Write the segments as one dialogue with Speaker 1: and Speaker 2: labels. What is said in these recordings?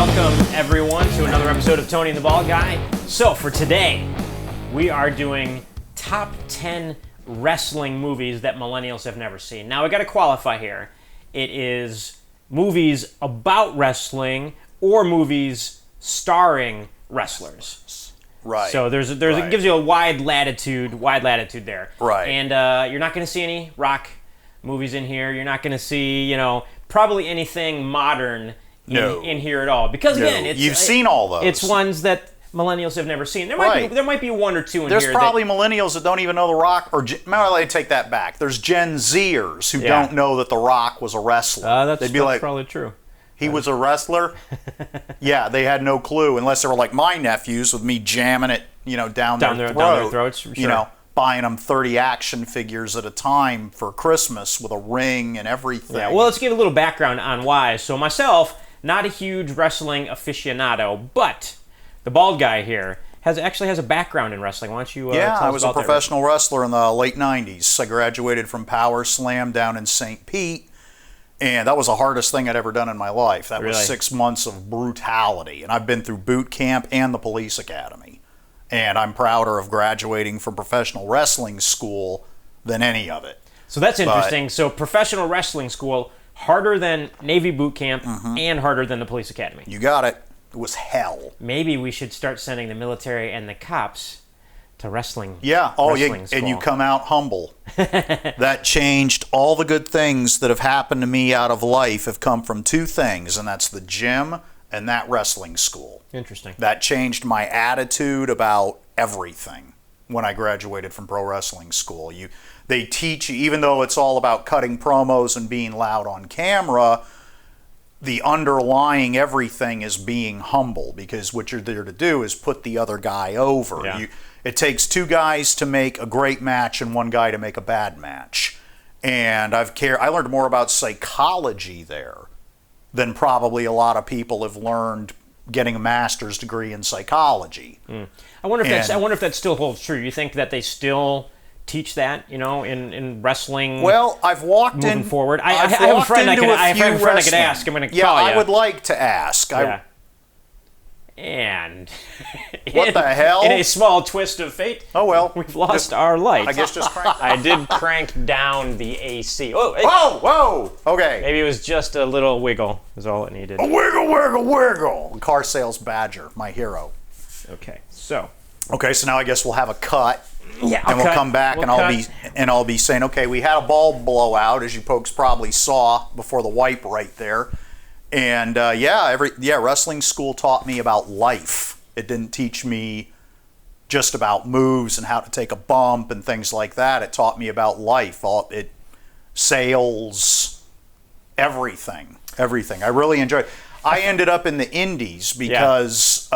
Speaker 1: Welcome, everyone, to another episode of Tony and the Bald Guy. So, for today, we are doing top 10 wrestling movies that millennials have never seen. Now, I got to qualify here. It is movies about wrestling or movies starring wrestlers.
Speaker 2: Right.
Speaker 1: So it gives you a wide latitude there.
Speaker 2: Right.
Speaker 1: And you're not going to see any rock movies in here. You're not going to see, probably anything modern in here at all. Because again,
Speaker 2: you've seen all those.
Speaker 1: It's ones that millennials have never seen. There might be one or two in
Speaker 2: There's
Speaker 1: here.
Speaker 2: There's probably millennials that don't even know The Rock, or let me take that back. There's Gen Zers who don't know that The Rock was a wrestler.
Speaker 1: That's probably true.
Speaker 2: He was a wrestler? Yeah, they had no clue, unless they were like my nephews with me jamming it, down their
Speaker 1: throats. Sure.
Speaker 2: Buying them 30 action figures at a time for Christmas with a ring and everything.
Speaker 1: Yeah, well, let's give a little background on why. So myself, not a huge wrestling aficionado, but the bald guy here actually has a background in wrestling. Why don't you tell us
Speaker 2: I was
Speaker 1: about
Speaker 2: a professional wrestler in the late 90s. I graduated from Power Slam down in St. Pete. And that was the hardest thing I'd ever done in my life. That was 6 months of brutality. And I've been through boot camp and the police academy. And I'm prouder of graduating from professional wrestling school than any of it.
Speaker 1: So that's interesting. So professional wrestling school, harder than Navy boot camp and harder than the police academy.
Speaker 2: You got it. It was hell.
Speaker 1: Maybe we should start sending the military and the cops to wrestling.
Speaker 2: Yeah.
Speaker 1: Wrestling school.
Speaker 2: And you come out humble. That changed all the good things that have happened to me out of life have come from two things, and that's the gym and that wrestling school.
Speaker 1: Interesting.
Speaker 2: That changed my attitude about everything when I graduated from pro wrestling school. They teach you, even though it's all about cutting promos and being loud on camera, the underlying everything is being humble, because what you're there to do is put the other guy over.
Speaker 1: Yeah.
Speaker 2: It takes two guys to make a great match and one guy to make a bad match. And I learned more about psychology there than probably a lot of people have learned getting a master's degree in psychology.
Speaker 1: I wonder if that still holds true. You think that they still teach that, in wrestling?
Speaker 2: Well, I've walked
Speaker 1: moving forward. I have a friend I could ask. I'm going to call you.
Speaker 2: I would like to ask.
Speaker 1: Yeah. And
Speaker 2: what the hell?
Speaker 1: In a small twist of fate, we've lost our light.
Speaker 2: I guess just crank.
Speaker 1: I did crank down the AC. Oh,
Speaker 2: whoa! Okay.
Speaker 1: Maybe it was just a little wiggle. Is all it needed.
Speaker 2: A wiggle. Car sales badger, my hero.
Speaker 1: Okay, so
Speaker 2: now I guess we'll have a cut.
Speaker 1: Yeah,
Speaker 2: and we'll come back and I'll be saying, okay, we had a bulb blowout, as you folks probably saw before the wipe right there. And wrestling school taught me about life. It didn't teach me just about moves and how to take a bump and things like that. It taught me about life. Sales, everything. I really enjoyed it. I ended up in the indies because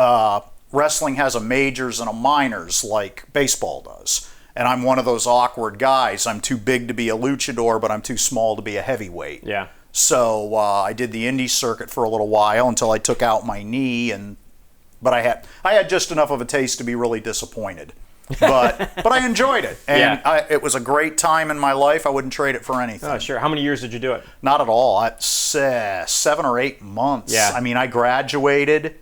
Speaker 2: wrestling has a majors and a minors like baseball does. And I'm one of those awkward guys. I'm too big to be a luchador, but I'm too small to be a heavyweight.
Speaker 1: Yeah.
Speaker 2: So I did the indie circuit for a little while until I took out my knee, but I had just enough of a taste to be really disappointed. But I enjoyed it, and it was a great time in my life. I wouldn't trade it for anything.
Speaker 1: Oh, sure. How many years did you do it?
Speaker 2: Not at all. 7 or 8 months.
Speaker 1: Yeah.
Speaker 2: I mean, I graduated,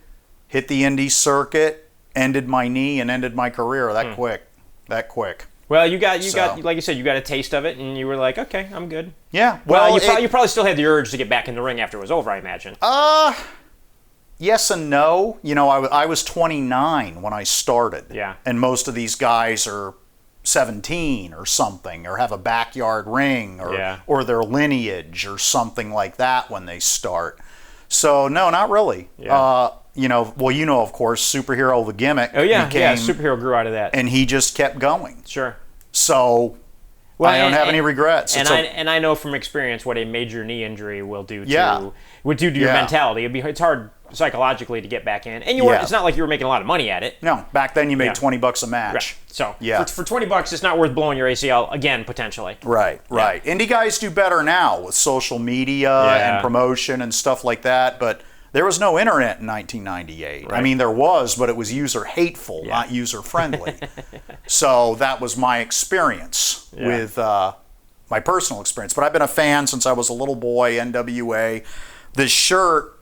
Speaker 2: hit the indie circuit, ended my knee, and ended my career that quick.
Speaker 1: Well, you got like you said, you got a taste of it, and you were like, okay, I'm good.
Speaker 2: Yeah.
Speaker 1: Well, you probably still had the urge to get back in the ring after it was over, I imagine.
Speaker 2: Yes and no. I was 29 when I started.
Speaker 1: Yeah. And
Speaker 2: most of these guys are 17 or something, or have a backyard ring, or their lineage or something like that when they start. So no, not really.
Speaker 1: Yeah.
Speaker 2: Of course, Superhero the gimmick.
Speaker 1: Oh yeah, Superhero grew out of that,
Speaker 2: and he just kept going.
Speaker 1: Sure.
Speaker 2: So I don't have any regrets.
Speaker 1: And I know from experience what a major knee injury will do to your mentality. It's hard psychologically to get back in, and it's not like you were making a lot of money at it.
Speaker 2: No, back then you made $20 a match.
Speaker 1: Right. So for $20, it's not worth blowing your ACL again potentially.
Speaker 2: Right. Indie guys do better now with social media and promotion and stuff like that, but there was no internet in 1998.
Speaker 1: Right.
Speaker 2: I mean, there was, but it was user-hateful, not user-friendly. So that was my experience with my personal experience. But I've been a fan since I was a little boy, NWA. This shirt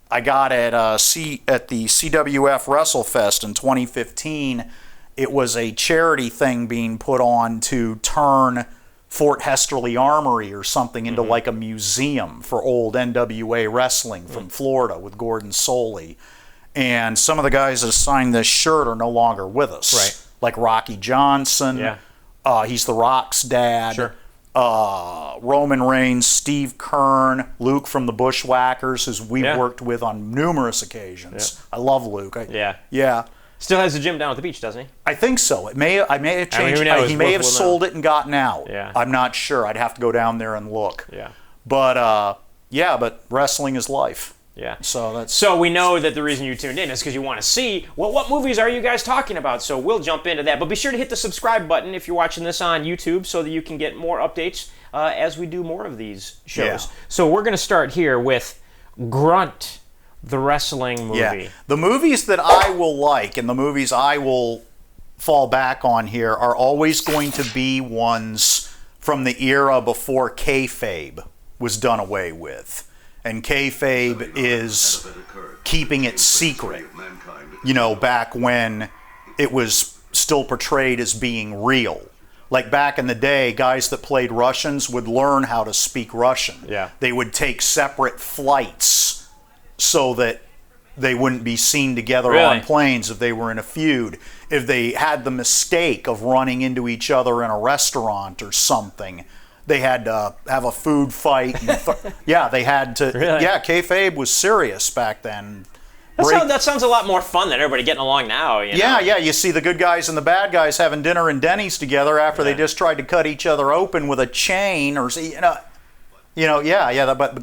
Speaker 2: I got at at the CWF WrestleFest in 2015. It was a charity thing being put on to turn Fort Hesterly Armory or something into like a museum for old NWA wrestling from Florida with Gordon Soley. And some of the guys that signed this shirt are no longer with us.
Speaker 1: Right.
Speaker 2: Like Rocky Johnson.
Speaker 1: Yeah.
Speaker 2: He's The Rock's dad.
Speaker 1: Sure.
Speaker 2: Roman Reigns, Steve Kern, Luke from the Bushwhackers, who we've
Speaker 1: Yeah.
Speaker 2: worked with on numerous occasions. I love Luke.
Speaker 1: Yeah. Still has a gym down at the beach, doesn't he?
Speaker 2: I think so. I may have changed.
Speaker 1: who knows?
Speaker 2: He may have
Speaker 1: We'll
Speaker 2: sold it and gotten out.
Speaker 1: Yeah.
Speaker 2: I'm not sure. I'd have to go down there and look.
Speaker 1: Yeah.
Speaker 2: But but wrestling is life.
Speaker 1: Yeah.
Speaker 2: So
Speaker 1: we know that the reason you tuned in is because you want to see, well, what movies are you guys talking about? So we'll jump into that. But be sure to hit the subscribe button if you're watching this on YouTube so that you can get more updates as we do more of these shows.
Speaker 2: Yeah.
Speaker 1: So we're going to start here with Grunt, the wrestling movie.
Speaker 2: Yeah. The movies that I will like and the movies I will fall back on here are always going to be ones from the era before kayfabe was done away with. And kayfabe is keeping it secret, back when it was still portrayed as being real. Like back in the day, guys that played Russians would learn how to speak Russian.
Speaker 1: Yeah.
Speaker 2: They would take separate flights so that they wouldn't be seen together on planes if they were in a feud. If they had the mistake of running into each other in a restaurant or something, they had to have a food fight. And they had to.
Speaker 1: Really?
Speaker 2: Yeah, kayfabe was serious back then.
Speaker 1: That sounds a lot more fun than everybody getting along now.
Speaker 2: Yeah. You see the good guys and the bad guys having dinner in Denny's together after they just tried to cut each other open with a chain, or but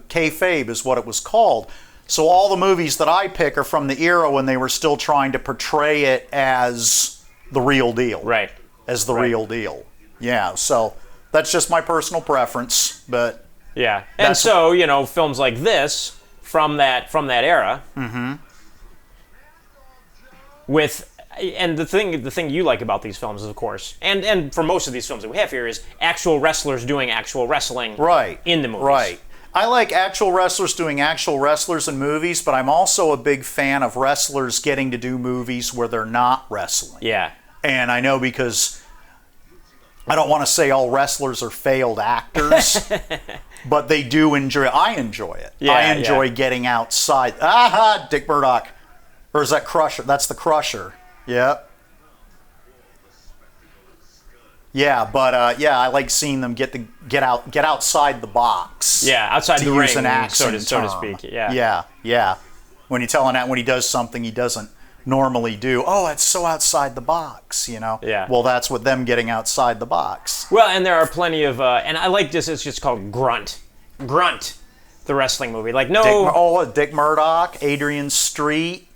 Speaker 2: kayfabe is what it was called. So all the movies that I pick are from the era when they were still trying to portray it as the real deal.
Speaker 1: Right.
Speaker 2: As the real deal. Yeah. So that's just my personal preference, but
Speaker 1: yeah. And so films like this from that era. Mm-hmm. And the thing you like about these films is, of course, and for most of these films that we have here, is actual wrestlers doing actual wrestling in the movies.
Speaker 2: Right. I like actual wrestlers doing actual wrestlers in movies, but I'm also a big fan of wrestlers getting to do movies where they're not wrestling.
Speaker 1: Yeah.
Speaker 2: And I know, because I don't want to say all wrestlers are failed actors, but they do enjoy. I enjoy it.
Speaker 1: Yeah,
Speaker 2: I enjoy getting outside. Aha, Dick Murdoch. Or is that Crusher? That's the Crusher. Yep. Yeah, but I like seeing them get outside the box.
Speaker 1: Yeah, outside the ring,
Speaker 2: an accent
Speaker 1: so to speak.
Speaker 2: Yeah. When he does something he doesn't normally do. Oh, that's so outside the box,
Speaker 1: Yeah.
Speaker 2: Well, that's what them getting outside the box.
Speaker 1: Well, and there are plenty of, and I like this. It's just called Grunt, the wrestling movie. Like
Speaker 2: Dick Murdoch, Adrian Street,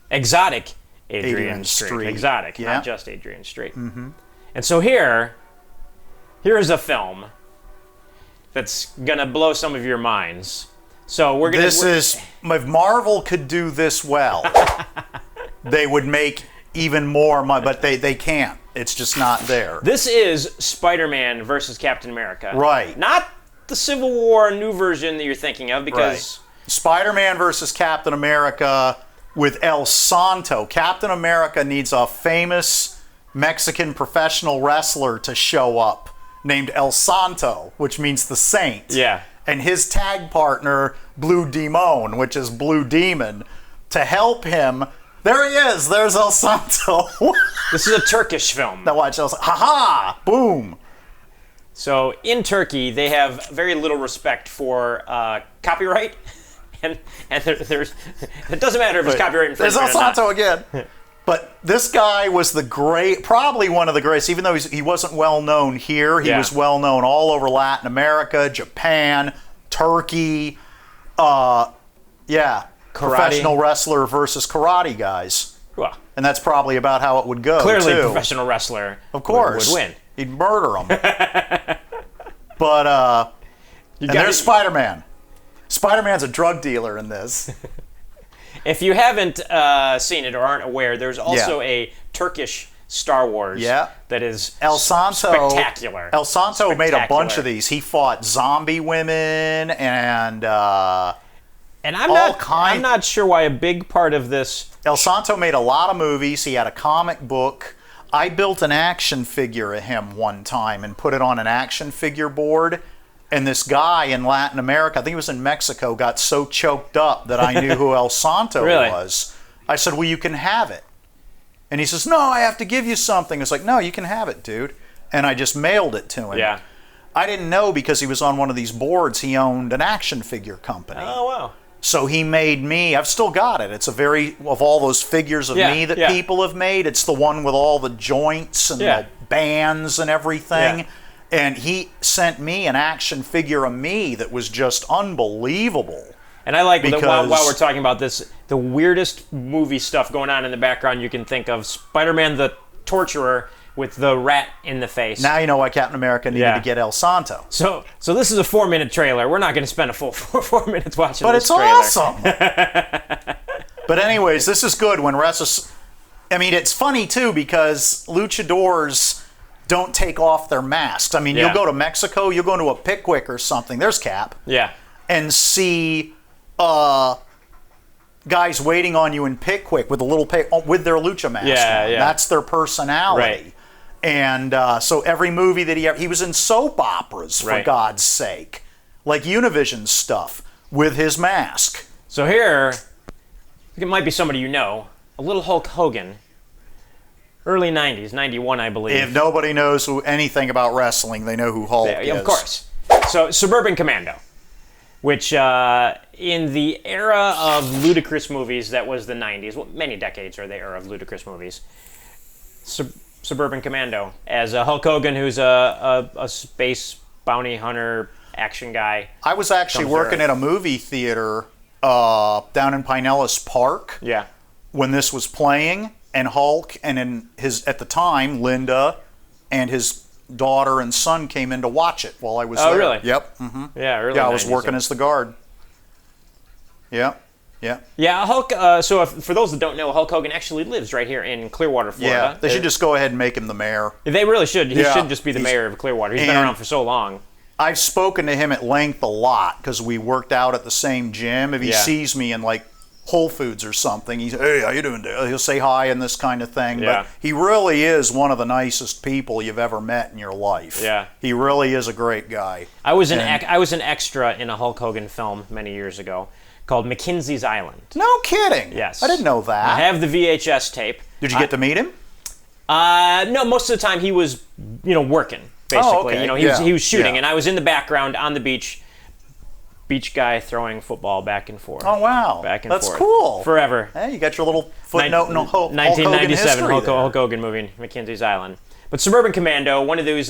Speaker 1: exotic Adrian Street. Exotic,
Speaker 2: yeah.
Speaker 1: Not just Adrian Street. Mm-hmm. And so here's a film that's gonna blow some of your minds. So if Marvel could do this well, they would make even more money, but they can't. It's just not there. This is Spider-Man versus Captain America.
Speaker 2: Right.
Speaker 1: Not the Civil War new version that you're thinking of, because
Speaker 2: Spider-Man versus Captain America with El Santo. Captain America needs a famous Mexican professional wrestler to show up named El Santo, which means the saint.
Speaker 1: Yeah.
Speaker 2: And his tag partner, Blue Demon, which is Blue Demon, to help him. There he is. There's El Santo.
Speaker 1: This is a Turkish film.
Speaker 2: Now watch El Santo. Ha-ha! Boom!
Speaker 1: So in Turkey, they have very little respect for copyright. And there's it doesn't matter if it's copyright infringement.
Speaker 2: There's El Santo again. But this guy was probably one of the greatest, even though he wasn't well known here. He was well known all over Latin America, Japan, Turkey. Professional wrestler versus karate guys.
Speaker 1: Well,
Speaker 2: and that's probably about how it would go.
Speaker 1: Clearly,
Speaker 2: too.
Speaker 1: A professional wrestler
Speaker 2: of course
Speaker 1: would win.
Speaker 2: He'd murder them. But there's Spider-Man. Spider-Man's a drug dealer in this.
Speaker 1: If you haven't seen it or aren't aware, there's also a Turkish Star Wars that is
Speaker 2: El Santo,
Speaker 1: spectacular.
Speaker 2: El Santo made a bunch of these. He fought zombie women and
Speaker 1: And I'm not sure why a big part of this.
Speaker 2: El Santo made a lot of movies. He had a comic book. I built an action figure of him one time and put it on an action figure board. And this guy in Latin America, I think he was in Mexico, got so choked up that I knew who El Santo
Speaker 1: Really?
Speaker 2: was. I said, well, you can have it. And he says, no, I have to give you something. It's like, no, you can have it, dude. And I just mailed it to him.
Speaker 1: Yeah.
Speaker 2: I didn't know because he was on one of these boards, he owned an action figure company.
Speaker 1: Oh, wow.
Speaker 2: So he made me, I've still got it. It's of all those figures of me that people have made, it's the one with all the joints and the bands and everything.
Speaker 1: Yeah.
Speaker 2: And he sent me an action figure of me that was just unbelievable.
Speaker 1: And I like that while we're talking about this, the weirdest movie stuff going on in the background you can think of. Spider-Man the Torturer with the rat in the face.
Speaker 2: Now you know why Captain America needed to get El Santo.
Speaker 1: So this is a 4-minute trailer. We're not going to spend a full 4 minutes watching
Speaker 2: but
Speaker 1: this trailer.
Speaker 2: But it's awesome. But anyways, this is good when wrestlers... I mean, it's funny, too, because luchadors don't take off their masks. I mean, you'll go to Mexico, you'll go to a Pickwick or something. There's Cap.
Speaker 1: Yeah.
Speaker 2: And see... guys waiting on you in Pickwick with a little with their lucha mask on.
Speaker 1: Yeah.
Speaker 2: That's their personality.
Speaker 1: Right.
Speaker 2: And so every movie that he was in soap operas, for God's sake, like Univision stuff with his mask.
Speaker 1: So here, it might be somebody you know, a little Hulk Hogan, early 90s, 91 I believe.
Speaker 2: If nobody knows anything about wrestling, they know who Hulk is.
Speaker 1: Of course. So Suburban Commando, which in the era of ludicrous movies, that was the 90s. Well, many decades are the era of ludicrous movies. Suburban Commando as Hulk Hogan, who's a space bounty hunter action guy.
Speaker 2: I was actually working at a movie theater down in Pinellas Park.
Speaker 1: Yeah.
Speaker 2: When this was playing, and Hulk and at the time Linda and his daughter and son came in to watch it while I was there.
Speaker 1: Oh, really?
Speaker 2: Yep. Mm-hmm.
Speaker 1: Yeah, early.
Speaker 2: Yeah, I was working as the guard. Yep. Yeah.
Speaker 1: Yeah, Hulk. So for those that don't know, Hulk Hogan actually lives right here in Clearwater, Florida.
Speaker 2: Yeah, they should just go ahead and make him the mayor.
Speaker 1: They really should. He should just be the mayor of Clearwater. He's been around for so long.
Speaker 2: I've spoken to him at length a lot because we worked out at the same gym. If he sees me in like Whole Foods or something, he's, hey, how you doing, Dale? He'll say hi and this kind of thing.
Speaker 1: Yeah.
Speaker 2: But he really is one of the nicest people you've ever met in your life.
Speaker 1: Yeah.
Speaker 2: He really is a great guy.
Speaker 1: I was an extra in a Hulk Hogan film many years ago called McKinsey's Island.
Speaker 2: No kidding.
Speaker 1: Yes.
Speaker 2: I didn't know that.
Speaker 1: I have the VHS tape.
Speaker 2: Did you get to meet him?
Speaker 1: No, most of the time he was, working, basically.
Speaker 2: Oh, okay.
Speaker 1: He was shooting, and I was in the background on the beach guy throwing football back and forth.
Speaker 2: Oh, wow.
Speaker 1: Back and forth.
Speaker 2: That's cool.
Speaker 1: Forever.
Speaker 2: Hey, you got your little footnote in Hulk Hogan
Speaker 1: 1997
Speaker 2: history
Speaker 1: Hulk Hogan movie, McKinsey's Island. But Suburban Commando, one of those...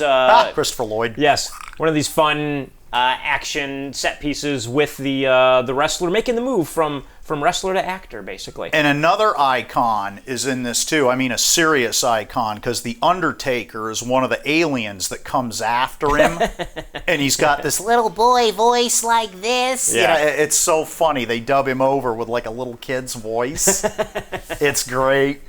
Speaker 2: Christopher Lloyd.
Speaker 1: Yes, one of these fun action set pieces with the wrestler making the move from wrestler to actor, basically.
Speaker 2: And another icon is in this too. I mean, a serious icon, because the Undertaker is one of the aliens that comes after him, and he's got this little boy voice like this.
Speaker 1: Yeah.
Speaker 2: It's so funny. They dub him over with like a little kid's voice. It's great.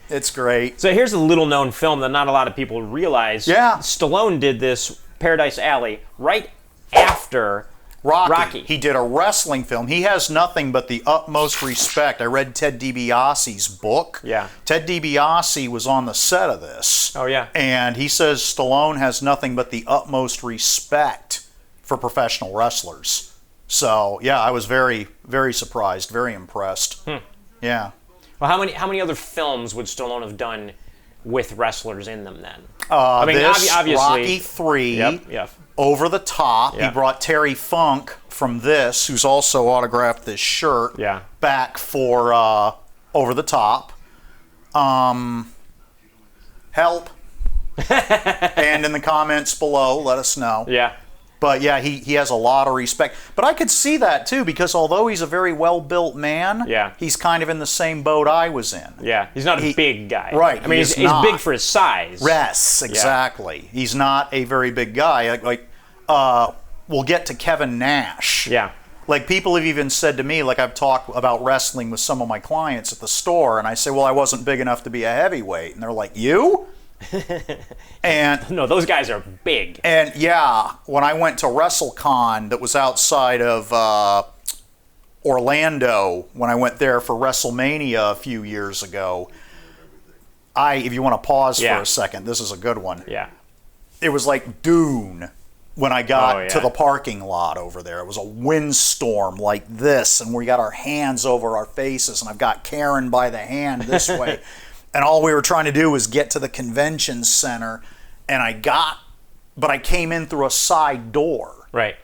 Speaker 2: It's great.
Speaker 1: So here's a little-known film that not a lot of people realize.
Speaker 2: Yeah.
Speaker 1: Stallone did this, Paradise Alley, right after Rocky.
Speaker 2: He did a wrestling film. He has nothing but the utmost respect. I read Ted DiBiase's book.
Speaker 1: Yeah.
Speaker 2: Ted DiBiase was on the set of this.
Speaker 1: Oh, yeah.
Speaker 2: And he says Stallone has nothing but the utmost respect for professional wrestlers. So, yeah, I was very, very surprised, very impressed. Yeah.
Speaker 1: Well, how many other films would Stallone have done with wrestlers in them then?
Speaker 2: Obviously, Rocky 3.
Speaker 1: Yep.
Speaker 2: Over the Top.
Speaker 1: Yeah.
Speaker 2: He brought Terry Funk from this, who's also autographed this shirt, back for Over the Top. Help. And in the comments below, let us know.
Speaker 1: Yeah.
Speaker 2: But yeah, he has a lot of respect. But I could see that too, because although he's a very well-built man, he's kind of in the same boat I was in.
Speaker 1: Yeah, he's not a big guy.
Speaker 2: Right.
Speaker 1: I mean, he's big for his size.
Speaker 2: Yes, exactly. Yeah. He's not a very big guy. We'll get to Kevin Nash.
Speaker 1: Yeah.
Speaker 2: Like, people have even said to me, like, I've talked about wrestling with some of my clients at the store, and I say, well, I wasn't big enough to be a heavyweight. And they're like, you? And
Speaker 1: no, those guys are big.
Speaker 2: And yeah, when I went to WrestleCon, that was outside of Orlando, when I went there for WrestleMania a few years ago, if you want to pause for a second, this is a good one.
Speaker 1: Yeah.
Speaker 2: It was like Dune when I got to the parking lot over there. It was a windstorm like this, and we got our hands over our faces, and I've got Karen by the hand this way. And all we were trying to do was get to the convention center, and but I came in through a side door.
Speaker 1: Right.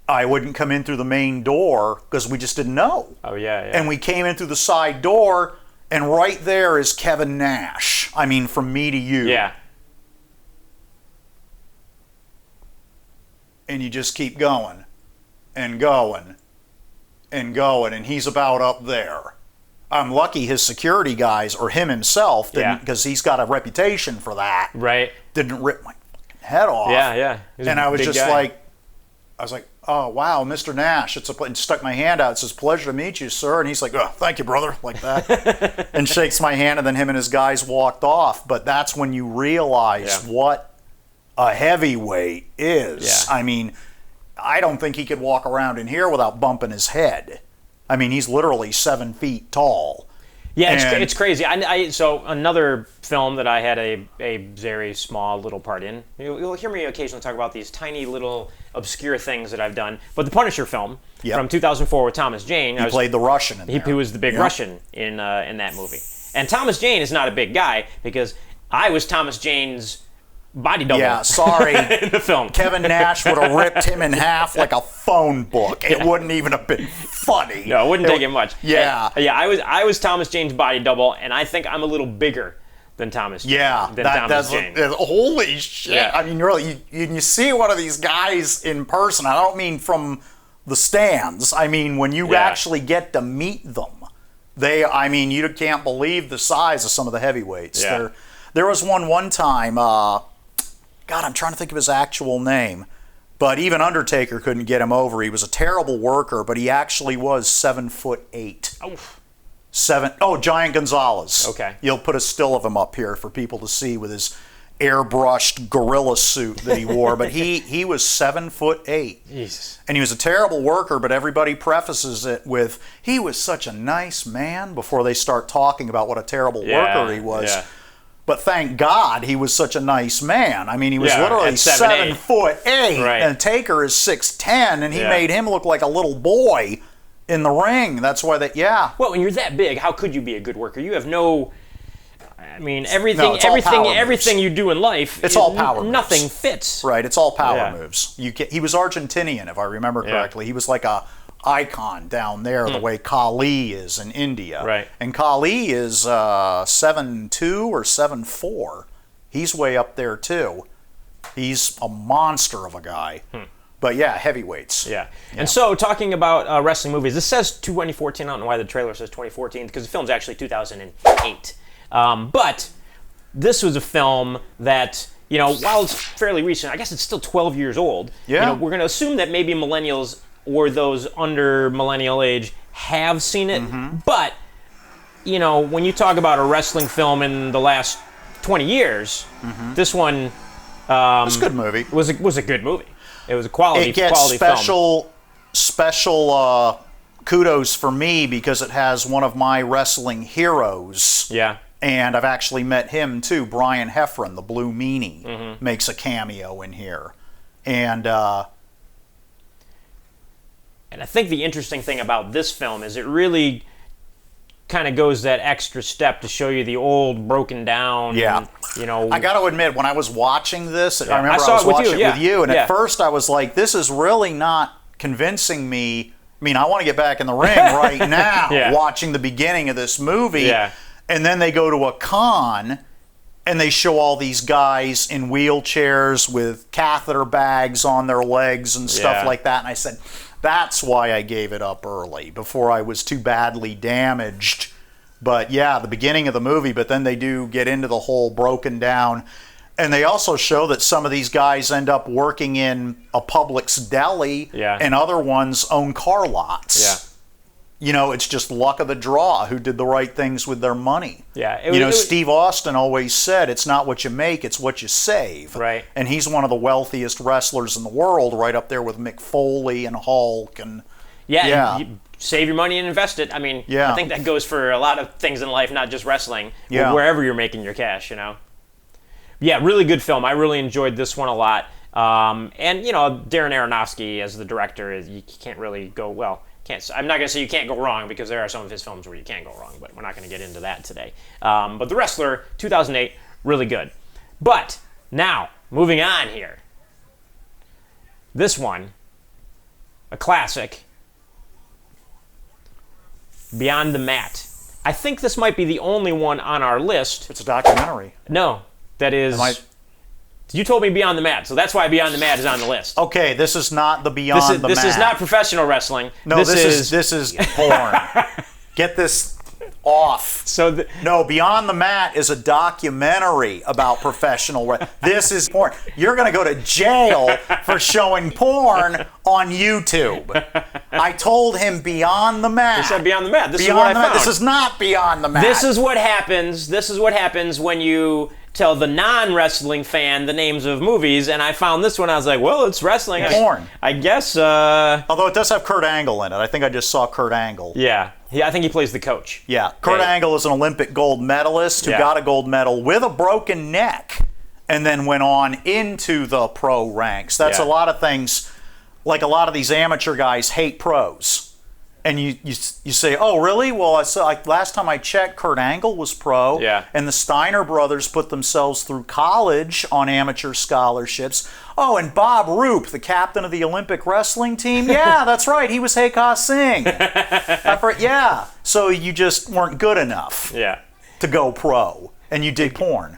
Speaker 2: I wouldn't come in through the main door because we just didn't know.
Speaker 1: Oh, yeah.
Speaker 2: And we came in through the side door, and right there is Kevin Nash. I mean, from me to you.
Speaker 1: Yeah.
Speaker 2: And you just keep going and going and going, and he's about up there. I'm lucky his security guys, or him himself, didn't, because he's got a reputation for that.
Speaker 1: Right.
Speaker 2: Didn't rip my fucking head off.
Speaker 1: Yeah.
Speaker 2: And I was just like, oh, wow, Mr. Nash. And stuck my hand out. It says, pleasure to meet you, sir. And he's like, oh, thank you, brother, like that. And shakes my hand, and then him and his guys walked off. But that's when you realize what a heavyweight is.
Speaker 1: Yeah.
Speaker 2: I mean, I don't think he could walk around in here without bumping his head. I mean, he's literally 7 feet tall.
Speaker 1: Yeah, it's crazy. So another film that I had a very small little part in. You'll hear me occasionally talk about these tiny little obscure things that I've done. But the Punisher film from 2004 with Thomas Jane.
Speaker 2: He played the Russian in there.
Speaker 1: He was the big Russian in that movie. And Thomas Jane is not a big guy because I was Thomas Jane's body double.
Speaker 2: Yeah, sorry.
Speaker 1: In the film.
Speaker 2: Kevin Nash would have ripped him in half like a phone book. It wouldn't even have been funny.
Speaker 1: No, it wouldn't take it much.
Speaker 2: Yeah.
Speaker 1: I was Thomas Jane's body double, and I think I'm a little bigger than Thomas Jane.
Speaker 2: Yeah,
Speaker 1: Thomas Jane.
Speaker 2: Holy shit.
Speaker 1: Yeah.
Speaker 2: I mean, you see one of these guys in person. I don't mean from the stands. I mean, when you actually get to meet them, you can't believe the size of some of the heavyweights.
Speaker 1: Yeah.
Speaker 2: There was one time, God, I'm trying to think of his actual name. But even Undertaker couldn't get him over. He was a terrible worker, but he actually was 7'8". Giant Gonzalez.
Speaker 1: Okay.
Speaker 2: You'll put a still of him up here for people to see with his airbrushed gorilla suit that he wore. But he was 7'8".
Speaker 1: Jesus.
Speaker 2: And he was a terrible worker, but everybody prefaces it with, he was such a nice man, before they start talking about what a terrible worker he was.
Speaker 1: Yeah.
Speaker 2: But thank God he was such a nice man. I mean, he was literally 7'8",
Speaker 1: right.
Speaker 2: and Taker is 6'10", and he made him look like a little boy in the ring. That's why Well,
Speaker 1: when you're that big, how could you be a good worker? You have no. I mean, everything you do in life.
Speaker 2: It's all power moves.
Speaker 1: Nothing fits.
Speaker 2: Right. It's all power moves. He was Argentinian, if I remember correctly. He was like a icon down there, the way Kali is in India.
Speaker 1: Right.
Speaker 2: And Kali is 7'2" or 7'4". He's way up there too. He's a monster of a guy. But yeah, heavyweights.
Speaker 1: Yeah. And so, talking about wrestling movies, this says 2014. I don't know why the trailer says 2014, because the film's actually 2008. But this was a film that, while it's fairly recent, I guess it's still 12 years old.
Speaker 2: Yeah.
Speaker 1: We're going to assume that maybe millennials or those under millennial age have seen it. But, when you talk about a wrestling film in the last 20 years, this one
Speaker 2: It's a good movie.
Speaker 1: was a good movie. It was a quality film.
Speaker 2: It gets special kudos for me because it has one of my wrestling heroes.
Speaker 1: Yeah.
Speaker 2: And I've actually met him too. Brian Heffron, the Blue Meanie, makes a cameo in here. And
Speaker 1: I think the interesting thing about this film is it really kind of goes that extra step to show you the old broken down.
Speaker 2: Yeah. I got to admit, when I was watching this, I remember I was watching it with you, and at first I was like, this is really not convincing me. I mean, I want to get back in the ring right now watching the beginning of this movie.
Speaker 1: Yeah.
Speaker 2: And then they go to a con, and they show all these guys in wheelchairs with catheter bags on their legs and stuff like that. And I said, that's why I gave it up early, before I was too badly damaged. But yeah, the beginning of the movie, but then they do get into the whole broken down. And they also show that some of these guys end up working in a Publix deli, and other ones own car lots.
Speaker 1: Yeah.
Speaker 2: It's just luck of the draw who did the right things with their money.
Speaker 1: Yeah.
Speaker 2: Steve Austin always said, it's not what you make, it's what you save.
Speaker 1: Right.
Speaker 2: And he's one of the wealthiest wrestlers in the world, right up there with Mick Foley and Hulk. And
Speaker 1: save your money and invest it. I mean,
Speaker 2: Yeah.
Speaker 1: I think that goes for a lot of things in life, not just wrestling.
Speaker 2: Yeah.
Speaker 1: Wherever you're making your cash, Yeah, really good film. I really enjoyed this one a lot. And Darren Aronofsky as the director, you can't really go well. I'm not going to say you can't go wrong, because there are some of his films where you can go wrong, but we're not going to get into that today. But The Wrestler, 2008, really good. But now, moving on here. This one, a classic, Beyond the Mat. I think this might be the only one on our list.
Speaker 2: It's a documentary.
Speaker 1: No, that is... You told me Beyond the Mat, so that's why Beyond the Mat is on the list.
Speaker 2: Okay, this is not the Beyond the Mat.
Speaker 1: This is not professional wrestling.
Speaker 2: No, this is porn. Get this off. No, Beyond the Mat is a documentary about professional wrestling. This is porn. You're going to go to jail for showing porn on YouTube. I told him Beyond the Mat.
Speaker 1: You said Beyond the Mat. This
Speaker 2: Beyond
Speaker 1: is what I
Speaker 2: the Mat.
Speaker 1: found.
Speaker 2: This is not Beyond the Mat.
Speaker 1: This is what happens when you tell the non-wrestling fan the names of movies, and I found this one. I was like, well, it's wrestling.
Speaker 2: Porn.
Speaker 1: I guess.
Speaker 2: Although it does have Kurt Angle in it. I think I just saw Kurt Angle.
Speaker 1: Yeah. I think he plays the coach.
Speaker 2: Yeah. Kurt Angle is an Olympic gold medalist who got a gold medal with a broken neck and then went on into the pro ranks. That's a lot of things. Like, a lot of these amateur guys hate pros. And you say, oh, really? Well, last time I checked, Kurt Angle was pro.
Speaker 1: Yeah.
Speaker 2: And the Steiner brothers put themselves through college on amateur scholarships. Oh, and Bob Roop, the captain of the Olympic wrestling team? Yeah, that's right. He was Heka Singh. Yeah. So you just weren't good enough to go pro. And you did porn.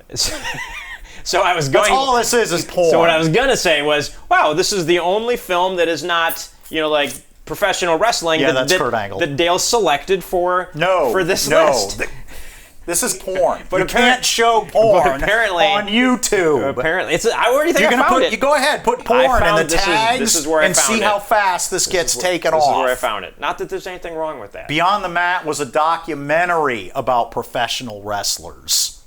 Speaker 1: So I was going...
Speaker 2: That's all this is porn.
Speaker 1: So what I was going to say was, wow, this is the only film that is not, like... professional wrestling
Speaker 2: that's Kurt Angle.
Speaker 1: that Dale selected for this list.
Speaker 2: This is porn. But you can't show porn on YouTube.
Speaker 1: Apparently, I already think I found it.
Speaker 2: You go ahead, put porn in the tags and see how fast this gets taken off.
Speaker 1: This is where I found it. Not that there's anything wrong with that.
Speaker 2: Beyond the Mat was a documentary about professional wrestlers.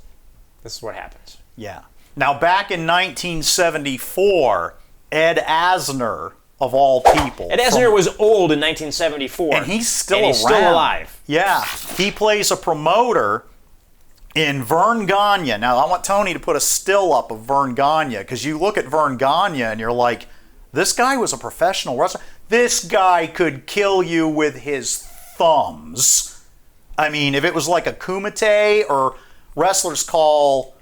Speaker 1: This is what happens.
Speaker 2: Yeah. Now, back in 1974, Ed Asner, of all people.
Speaker 1: Ed Asner was old in 1974.
Speaker 2: And he's still
Speaker 1: around. He's still alive.
Speaker 2: Yeah. He plays a promoter in Vern Gagne. Now, I want Tony to put a still up of Vern Gagne, because you look at Vern Gagne and you're like, this guy was a professional wrestler. This guy could kill you with his thumbs. I mean, if it was like a kumite, or wrestlers call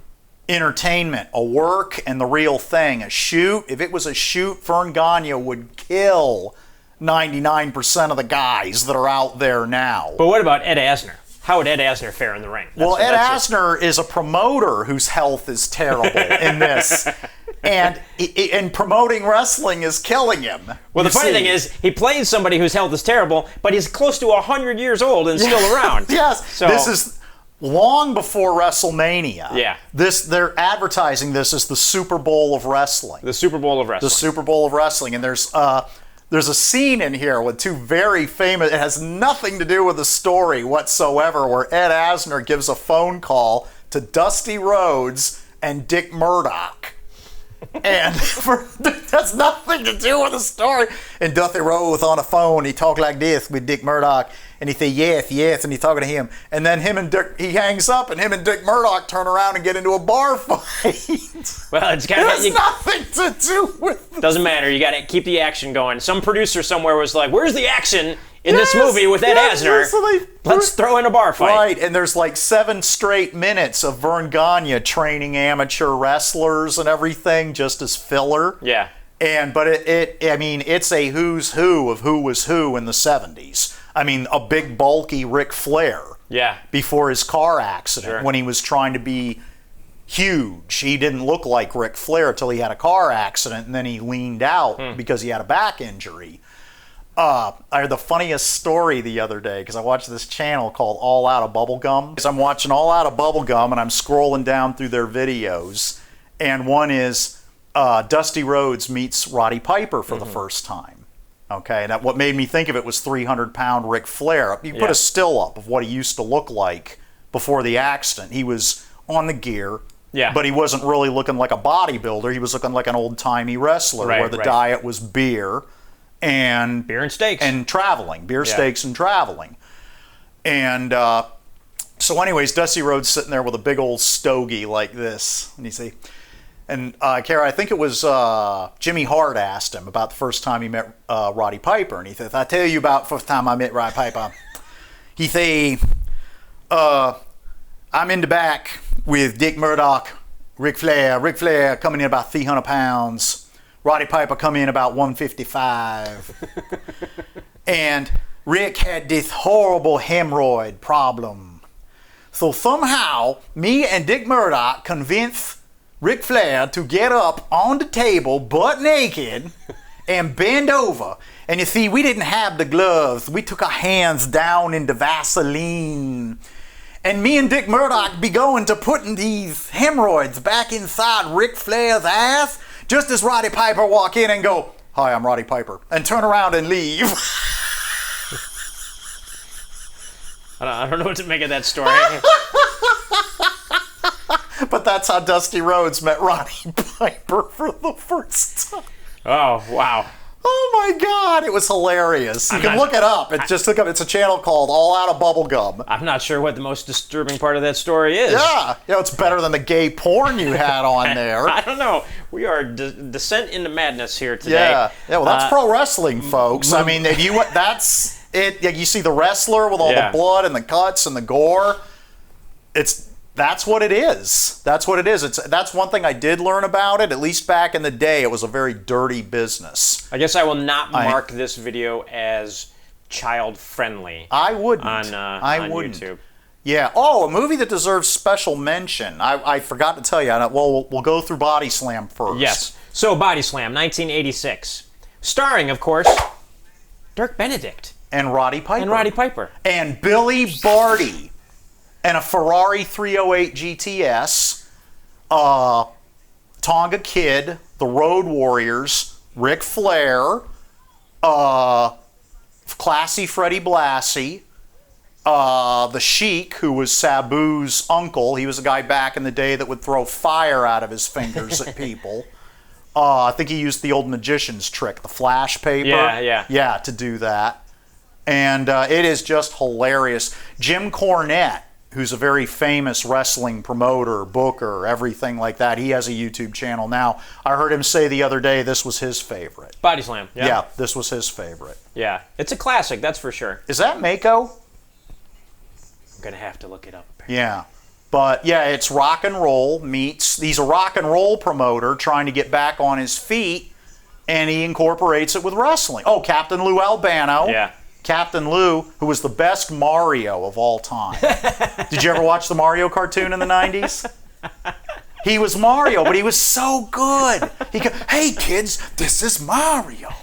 Speaker 2: entertainment a work and the real thing a shoot. If it was a shoot, Vern Gagne would kill 99% of the guys that are out there now.
Speaker 1: But what about Ed Asner? How would Ed Asner fare in the ring?
Speaker 2: Ed Asner is a promoter whose health is terrible in this. And promoting wrestling is killing him.
Speaker 1: Well, the funny thing is, he plays somebody whose health is terrible, but he's close to 100 years old and still around.
Speaker 2: Yes. So, this is long before WrestleMania.
Speaker 1: Yeah.
Speaker 2: They're advertising this as the Super Bowl of wrestling.
Speaker 1: The Super Bowl of wrestling.
Speaker 2: The Super Bowl of wrestling. And there's a scene in here with two very famous, it has nothing to do with the story whatsoever, where Ed Asner gives a phone call to Dusty Rhodes and Dick Murdoch. And that's nothing to do with the story. And Dusty Rhodes on the phone, he talked like this with Dick Murdoch, and he said, yes, and he's talking to him. And then he hangs up, and him and Dick Murdoch turn around and get into a bar fight.
Speaker 1: Well, it's kind of
Speaker 2: nothing to do with.
Speaker 1: Doesn't matter. You got to keep the action going. Some producer somewhere was like, "Where's the action in this movie with Ed Asner?
Speaker 2: So
Speaker 1: Let's throw in a bar fight."
Speaker 2: Right, and there's like 7 straight minutes of Vern Gagne training amateur wrestlers and everything just as filler.
Speaker 1: Yeah.
Speaker 2: But it's a who's who of who was who in the 70s. I mean, a big bulky Ric Flair.
Speaker 1: Yeah.
Speaker 2: Before his car accident, when he was trying to be huge. He didn't look like Ric Flair until he had a car accident, and then he leaned out because he had a back injury. I heard the funniest story the other day, because I watched this channel called All Out of Bubblegum. I'm watching All Out of Bubblegum, and I'm scrolling down through their videos, and one is Dusty Rhodes meets Roddy Piper for the first time. Okay, and what made me think of it was 300-pound Ric Flair. You put a still up of what he used to look like before the accident. He was on the gear, but he wasn't really looking like a bodybuilder. He was looking like an old-timey wrestler, where the diet was beer and
Speaker 1: beer and steaks
Speaker 2: and traveling, steaks and traveling. And so anyways, Dusty Rhodes sitting there with a big old stogie like this, and Kara, I think it was Jimmy Hart asked him about the first time he met Roddy Piper, and he said, "I tell you about the first time I met Roddy Piper." He say, "I'm in the back with Dick Murdoch, Ric Flair coming in about 300 pounds, Roddy Piper coming in about 155, and Rick had this horrible hemorrhoid problem. So somehow, me and Dick Murdoch convinced Ric Flair to get up on the table butt naked and bend over. And you see, we didn't have the gloves. We took our hands down into Vaseline. And me and Dick Murdoch be going to putting these hemorrhoids back inside Ric Flair's ass, just as Roddy Piper walk in and go, 'Hi, I'm Roddy Piper,' and turn around and leave."
Speaker 1: I don't know what to make of that story.
Speaker 2: But that's how Dusty Rhodes met Roddy Piper for the first time.
Speaker 1: Oh, wow.
Speaker 2: Oh my God, it was hilarious. You can look it up. It's a channel called All Out of Bubblegum.
Speaker 1: I'm not sure what the most disturbing part of that story is.
Speaker 2: Yeah, it's better than the gay porn you had on there.
Speaker 1: I don't know. We are descent into madness here today.
Speaker 2: Yeah. Well, that's pro wrestling, folks. I mean, that's it. You see the wrestler with all the blood and the cuts and the gore. That's what it is. That's what it is. That's one thing I did learn about it. At least back in the day, it was a very dirty business.
Speaker 1: I guess I will not mark this video as child-friendly.
Speaker 2: I wouldn't.
Speaker 1: On YouTube.
Speaker 2: Yeah. Oh, a movie that deserves special mention. I forgot to tell you. Well, we'll go through Body Slam first.
Speaker 1: Yes. So, Body Slam, 1986. Starring, of course, Dirk Benedict.
Speaker 2: And Roddy Piper. And Billy Barty. And a Ferrari 308 GTS, Tonga Kid, the Road Warriors, Ric Flair, Classy Freddie Blassie, the Sheik, who was Sabu's uncle. He was a guy back in the day that would throw fire out of his fingers at people. I think he used the old magician's trick, the flash paper. Yeah, to do that. And it is just hilarious. Jim Cornette, who's a very famous wrestling promoter, booker, everything like that. He has a YouTube channel now. I heard him say the other day this was his favorite.
Speaker 1: Body Slam, yeah.
Speaker 2: Yeah, this was his favorite.
Speaker 1: Yeah, it's a classic, that's for sure.
Speaker 2: Is that Mako?
Speaker 1: I'm going to have to look it up.
Speaker 2: Apparently. Yeah. But, yeah, it's rock and roll meets... He's a rock and roll promoter trying to get back on his feet, and he incorporates it with wrestling. Oh, Captain Lou Albano.
Speaker 1: Yeah.
Speaker 2: Captain Lou, who was the best Mario of all time. Did you ever watch the Mario cartoon in the 90s? He was Mario, but he was so good. He go, "Hey kids, this is Mario."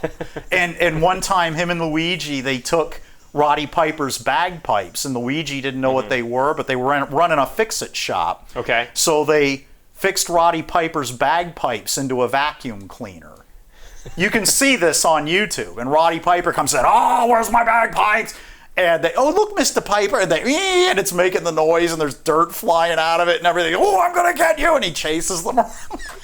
Speaker 2: And one time, him and Luigi, they took Roddy Piper's bagpipes, and Luigi didn't know what they were, but they were running a fix-it shop.
Speaker 1: Okay.
Speaker 2: So they fixed Roddy Piper's bagpipes into a vacuum cleaner. You can see this on YouTube, and Roddy Piper comes in, "Oh, where's my bagpipes?" And they, "Oh, look, Mr. Piper," and and it's making the noise, and there's dirt flying out of it and everything. "Oh, I'm gonna get you!" And he chases them around.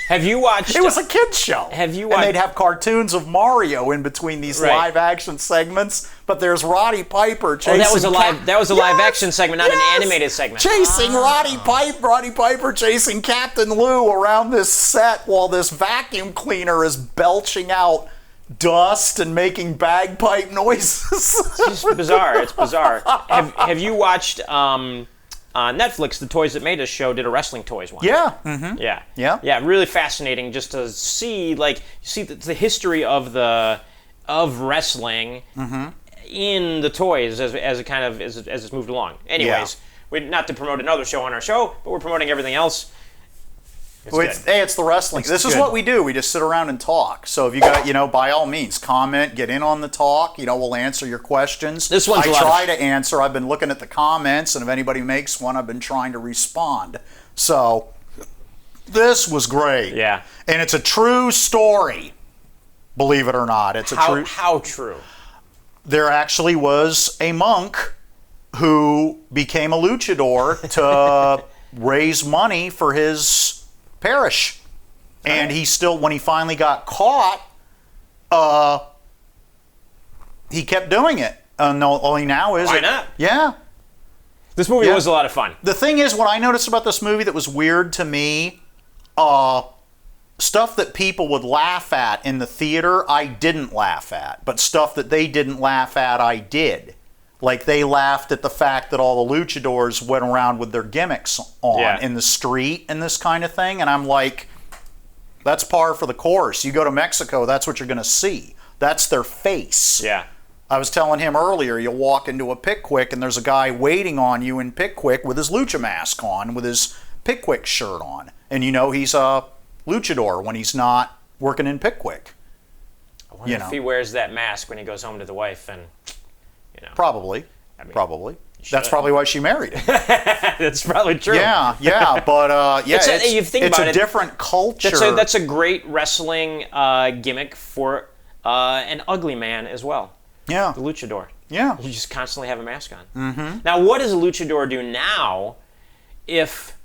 Speaker 1: Have you watched?
Speaker 2: It was a kids show.
Speaker 1: Have you watched?
Speaker 2: And they'd have cartoons of Mario in between these live action segments. But there's Roddy Piper chasing.
Speaker 1: Oh, that was a live action segment, not an animated segment.
Speaker 2: Chasing Roddy Piper chasing Captain Lou around this set while this vacuum cleaner is belching out dust and making bagpipe noises.
Speaker 1: It's just bizarre. It's bizarre. Have you watched on Netflix, the Toys That Made Us show did a wrestling toys one?
Speaker 2: Yeah. Mm-hmm.
Speaker 1: Yeah. Really fascinating just to see the history of wrestling in the toys as it kind of as it's moved along. Anyways, not to promote another show on our show, but we're promoting everything else.
Speaker 2: It's the wrestling. This is what we do. We just sit around and talk. So if you got, by all means, comment, get in on the talk. We'll answer your questions.
Speaker 1: This one's
Speaker 2: I try to answer. I've been looking at the comments, and if anybody makes one, I've been trying to respond. So this was great.
Speaker 1: Yeah.
Speaker 2: And it's a true story, believe it or not. It's
Speaker 1: How true?
Speaker 2: There actually was a monk who became a luchador to raise money for his parish, and he still, when he finally got caught, he kept doing it. No, only now is
Speaker 1: Why
Speaker 2: it?
Speaker 1: not?
Speaker 2: Yeah.
Speaker 1: This movie was a lot of fun.
Speaker 2: The thing is, what I noticed about this movie that was weird to me, stuff that people would laugh at in the theater, I didn't laugh at. But stuff that they didn't laugh at, I did. Like, they laughed at the fact that all the luchadors went around with their gimmicks on in the street and this kind of thing. And I'm like, that's par for the course. You go to Mexico, that's what you're going to see. That's their face.
Speaker 1: Yeah.
Speaker 2: I was telling him earlier, you'll walk into a Pickwick and there's a guy waiting on you in Pickwick with his lucha mask on, with his Pickwick shirt on. And you know he's a luchador when he's not working in Pickwick.
Speaker 1: I wonder if he wears that mask when he goes home to the wife and, you know.
Speaker 2: Probably.
Speaker 1: I mean,
Speaker 2: probably. That's probably why she married him.
Speaker 1: That's probably true.
Speaker 2: Yeah, but it's a different culture.
Speaker 1: That's a great wrestling gimmick for an ugly man as well.
Speaker 2: Yeah.
Speaker 1: The luchador.
Speaker 2: Yeah.
Speaker 1: You just constantly have a mask on.
Speaker 2: Mm-hmm.
Speaker 1: Now, what does a luchador do now if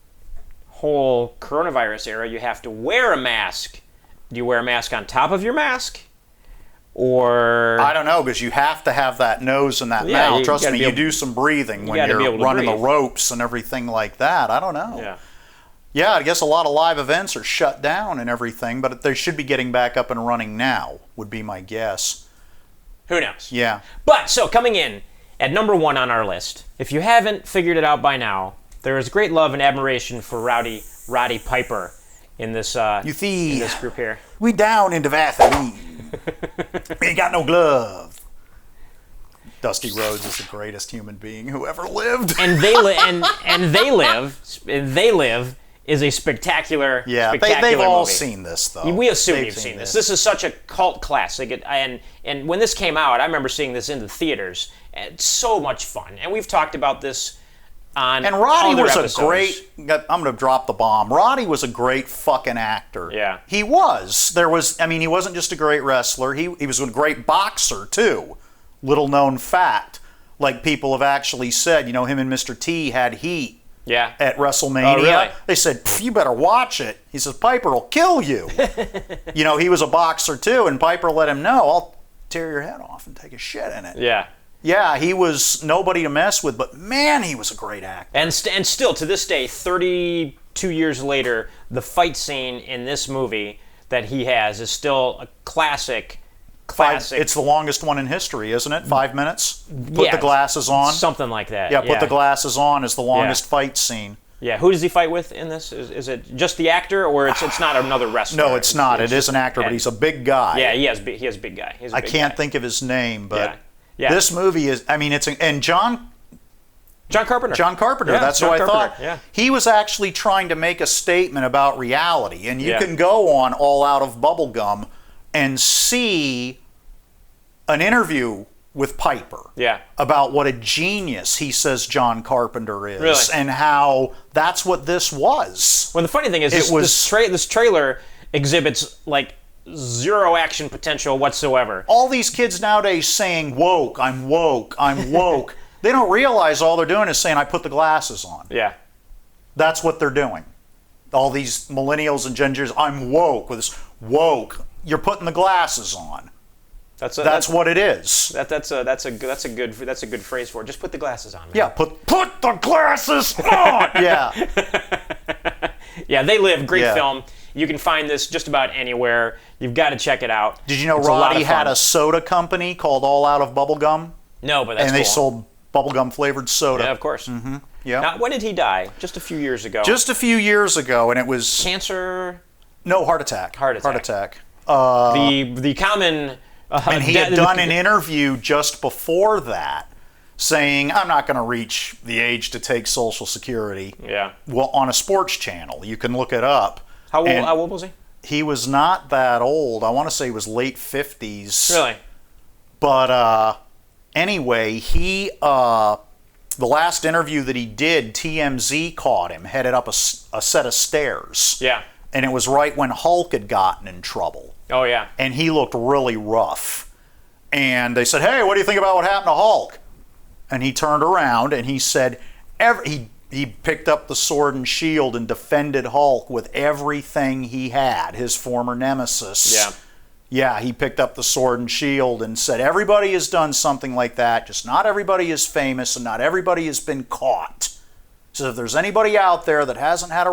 Speaker 1: whole coronavirus era you have to wear a mask? Do you wear a mask on top of your mask? Or
Speaker 2: I don't know, because you have to have that nose and that mouth. Trust me, you do some breathing when you're running the ropes and everything like that. I don't know.
Speaker 1: Yeah.
Speaker 2: Yeah, I guess a lot of live events are shut down and everything, but they should be getting back up and running now, would be my guess.
Speaker 1: Who knows?
Speaker 2: Yeah.
Speaker 1: But, so, coming in at number 1 on our list, if you haven't figured it out by now, there is great love and admiration for Roddy Piper in this group here.
Speaker 2: We down in the Vaseline. We ain't got no glove. Dusty Rhodes is the greatest human being who ever lived.
Speaker 1: And They Live is a spectacular
Speaker 2: they've all
Speaker 1: movie.
Speaker 2: seen this, though.
Speaker 1: We assume you've seen this. This is such a cult classic. And when this came out, I remember seeing this in the theaters. It's so much fun. And we've talked about this on
Speaker 2: And Roddy
Speaker 1: other
Speaker 2: was
Speaker 1: episodes.
Speaker 2: a great... I'm going to drop the bomb. Roddy was a great fucking actor.
Speaker 1: Yeah.
Speaker 2: He was. He wasn't just a great wrestler. He was a great boxer, too. Little known fact. Like people have actually said, him and Mr. T had heat.
Speaker 1: Yeah.
Speaker 2: At WrestleMania.
Speaker 1: Oh, really?
Speaker 2: They said, you better watch it. He says, Piper will kill you. He was a boxer too, and Piper let him know, I'll tear your head off and take a shit in it.
Speaker 1: Yeah.
Speaker 2: Yeah, he was nobody to mess with, but man, he was a great actor.
Speaker 1: And still, to this day, 32 years later, the fight scene in this movie that he has is still a classic.
Speaker 2: It's the longest one in history, isn't it? 5 minutes? Put the glasses on?
Speaker 1: Something like that.
Speaker 2: Yeah, put the glasses on is the longest fight scene.
Speaker 1: Yeah, who does he fight with in this? Is it just the actor, or it's not another wrestler?
Speaker 2: No, it's not. It is an actor, but he's a big guy.
Speaker 1: Yeah, he is a big guy.
Speaker 2: I can't think of his name, but
Speaker 1: yeah.
Speaker 2: This movie is, and John
Speaker 1: Carpenter.
Speaker 2: John Carpenter,
Speaker 1: yeah,
Speaker 2: that's
Speaker 1: John
Speaker 2: who I
Speaker 1: Carpenter.
Speaker 2: thought.
Speaker 1: Yeah.
Speaker 2: He was actually trying to make a statement about reality, and you can go on All Out of Bubblegum and see an interview with Piper about what a genius he says John Carpenter is, and how that's what this was.
Speaker 1: Well, the funny thing is, this trailer exhibits like zero action potential whatsoever.
Speaker 2: All these kids nowadays saying, woke, I'm woke, I'm woke. They don't realize all they're doing is saying, I put the glasses on.
Speaker 1: Yeah.
Speaker 2: That's what they're doing. All these millennials and Gen Zers, I'm woke. With this woke, you're putting the glasses on. That's what it is.
Speaker 1: That's a good phrase for it. Just put the glasses on, man.
Speaker 2: Yeah, put the glasses on. Yeah.
Speaker 1: Yeah, They Live. Great film. You can find this just about anywhere. You've got to check it out.
Speaker 2: Did you know Roddy had a soda company called All Out of Bubblegum?
Speaker 1: No, but that's
Speaker 2: cool. And they sold bubblegum flavored soda.
Speaker 1: Yeah, of course.
Speaker 2: Mm-hmm. Yeah.
Speaker 1: Now, when did he die? Just a few years ago.
Speaker 2: Just a few years ago, and it was
Speaker 1: cancer.
Speaker 2: No, heart attack.
Speaker 1: Heart attack.
Speaker 2: The
Speaker 1: common.
Speaker 2: And he had done an interview just before that, saying, "I'm not going to reach the age to take Social Security."
Speaker 1: Yeah.
Speaker 2: Well, on a sports channel, you can look it up.
Speaker 1: How old was he?
Speaker 2: He was not that old. I want to say he was late 50s.
Speaker 1: Really?
Speaker 2: But anyway, the last interview that he did, TMZ caught him headed up a set of stairs.
Speaker 1: Yeah.
Speaker 2: And it was right when Hulk had gotten in trouble.
Speaker 1: Oh, yeah.
Speaker 2: And he looked really rough. And they said, hey, what do you think about what happened to Hulk? And he turned around and he said, he picked up the sword and shield and defended Hulk with everything he had, his former nemesis.
Speaker 1: Yeah.
Speaker 2: Yeah, he picked up the sword and shield and said, everybody has done something like that, just not everybody is famous and not everybody has been caught. So if there's anybody out there that hasn't had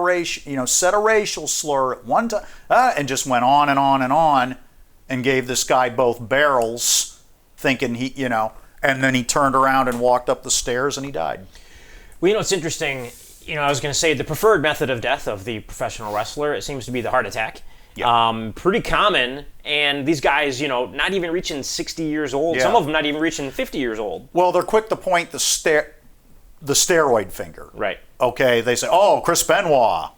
Speaker 2: said a racial slur at one time, and just went on and on and on, and gave this guy both barrels, thinking and then he turned around and walked up the stairs and he died.
Speaker 1: Well, it's interesting. I was going to say the preferred method of death of the professional wrestler, it seems to be the heart attack.
Speaker 2: Yeah.
Speaker 1: Pretty common, and these guys, not even reaching 60 years old.
Speaker 2: Yeah.
Speaker 1: Some of them not even reaching 50 years old.
Speaker 2: Well, they're quick to point the steroid finger.
Speaker 1: Right.
Speaker 2: Okay, they say, oh, Chris Benoit,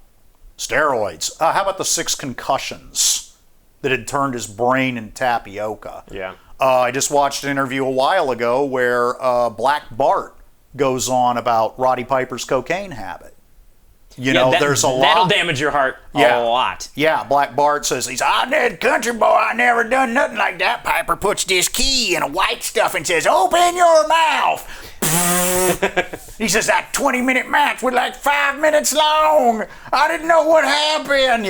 Speaker 2: steroids. How about the 6 concussions that had turned his brain into tapioca?
Speaker 1: Yeah.
Speaker 2: I just watched an interview a while ago where Black Bart goes on about Roddy Piper's cocaine habit. There's a lot.
Speaker 1: That'll damage your heart a lot.
Speaker 2: Yeah, Black Bart says, I'm that country boy, I never done nothing like that. Piper puts this key in a white stuff and says, open your mouth. He says, that 20-minute match was like 5 minutes long. I didn't know what happened.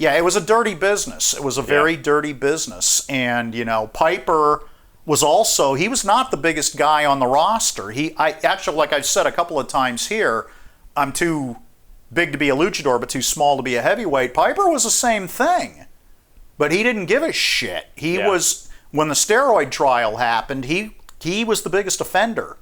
Speaker 2: It was a dirty business. It was a very dirty business. And, Piper he was not the biggest guy on the roster. Actually, like I've said a couple of times here, I'm too big to be a luchador, but too small to be a heavyweight. Piper was the same thing, but he didn't give a shit. He was, when the steroid trial happened, he was the biggest offender.